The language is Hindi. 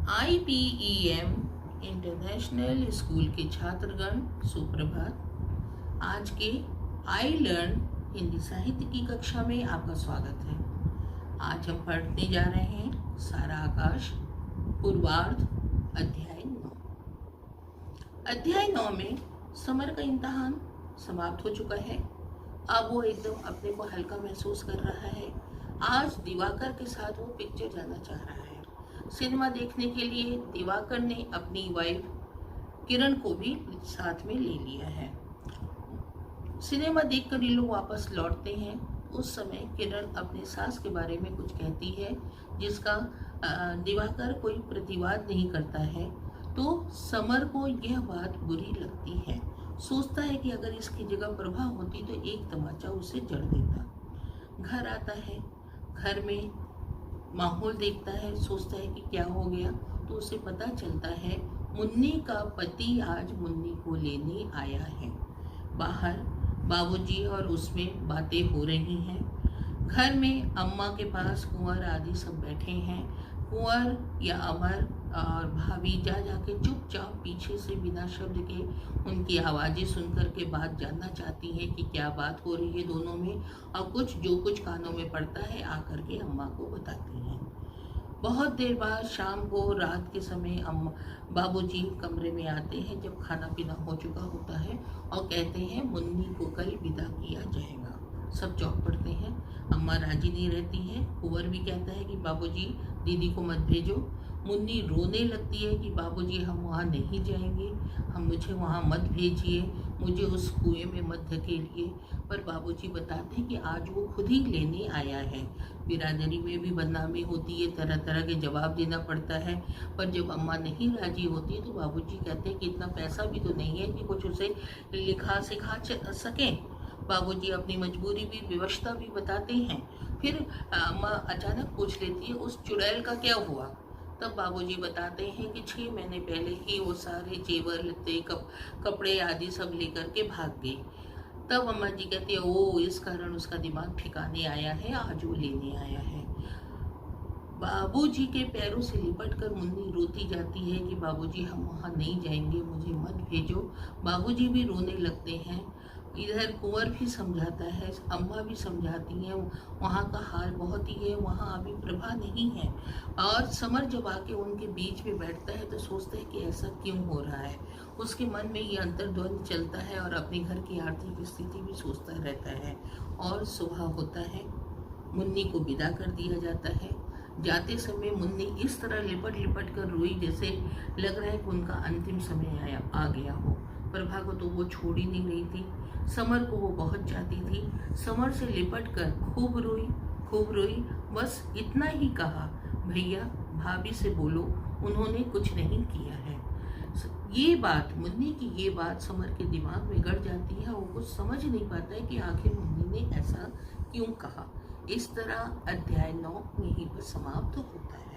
IPEM इंटरनेशनल स्कूल के छात्रगण सुप्रभात। आज के आई लर्न हिंदी साहित्य की कक्षा में आपका स्वागत है। आज हम पढ़ने जा रहे हैं सारा आकाश पूर्वार्ध अध्याय 9। अध्याय 9 में समर का इम्तहान समाप्त हो चुका है। अब वो एकदम अपने को हल्का महसूस कर रहा है। आज दिवाकर के साथ वो पिक्चर जाना चाह रहा है। सिनेमा देखने के लिए दिवाकर ने अपनी वाइफ किरण को भी साथ में ले लिया है। सिनेमा देखकर ये लोग वापस लौटते हैं। उस समय किरण अपने सास के बारे में कुछ कहती है जिसका दिवाकर कोई प्रतिवाद नहीं करता है। तो समर को यह बात बुरी लगती है। सोचता है कि अगर इसकी जगह प्रभा होती तो एक तमाचा उसे जड़ देता। घर आता है, घर में माहौल देखता है, सोचता है कि क्या हो गया। तो उसे पता चलता है मुन्नी का पति आज मुन्नी को लेने आया है। बाहर बाबूजी और उसमें बातें हो रही हैं। घर में अम्मा के पास कुंवर आदि सब बैठे हैं। कुंवर या अमर और भाभी जा जाके चुपचाप पीछे से बिना शब्द के उनकी आवाज़ें सुनकर के बात जानना चाहती है कि क्या बात हो रही है दोनों में, और जो कुछ कानों में पड़ता है आकर के अम्मा को बताती हैं। बहुत देर बाद शाम को रात के समय अम्मा बाबूजी कमरे में आते हैं जब खाना पीना हो चुका होता है और कहते हैं मुन्नी को कल विदा किया जाएगा। सब चौंक पड़ते हैं। अम्मा राजी नहीं रहती है। कुंवर भी कहता है कि बाबूजी दीदी को मत भेजो। मुन्नी रोने लगती है कि बाबूजी हम वहाँ नहीं जाएंगे, मुझे वहाँ मत भेजिए, मुझे उस कुएं में मत धकेलिए। पर बाबूजी बताते हैं कि आज वो खुद ही लेने आया है। बिरादरी में भी बदनामी होती है, तरह तरह के जवाब देना पड़ता है। पर जब अम्मा नहीं राजी होती तो बाबूजी कहते हैं कि इतना पैसा भी तो नहीं है कि कुछ उसे लिखा सिखा सकें। बाबूजी अपनी मजबूरी भी व्यवस्था भी बताते हैं। फिर अम्मा अचानक पूछ लेती है उस चुड़ैल का क्या हुआ। तब बाबूजी बताते हैं कि 6 महीने पहले ही वो सारे जेवर लत्ते कपड़े आदि सब लेकर के भाग गई। तब अम्मा जी कहती है ओ इस कारण उसका दिमाग ठिकाने आया है, आज वो लेने आया है। बाबूजी के पैरों से लिपट कर मुन्नी रोती जाती है कि बाबूजी हम वहाँ नहीं जाएंगे, मुझे मत भेजो। बाबूजी भी रोने लगते हैं। इधर कुंवर भी समझाता है, अम्मा भी समझाती हैं। वहाँ का हाल बहुत ही है, वहाँ अभी प्रभा नहीं है। और समर जब आके उनके बीच में बैठता है तो सोचता है कि ऐसा क्यों हो रहा है। उसके मन में ये अंतर्द्वंद चलता है और अपने घर की आर्थिक स्थिति भी सोचता रहता है। और सुबह होता है, मुन्नी को विदा कर दिया जाता है। जाते समय मुन्नी इस तरह लिपट लिपट कर रोई जैसे लग रहा है कि उनका अंतिम समय आ गया हो। प्रभा को तो वो छोड़ ही नहीं रही थी। समर को वो बहुत चाहती थी। समर से लिपट कर खूब रोई। बस इतना ही कहा, भैया भाभी से बोलो उन्होंने कुछ नहीं किया है। ये बात मुन्नी की ये बात समर के दिमाग में गड़ जाती है। वो कुछ समझ नहीं पाता है कि आखिर मुन्नी ने ऐसा क्यों कहा। इस तरह अध्याय 9 यहीं पर समाप्त होता है।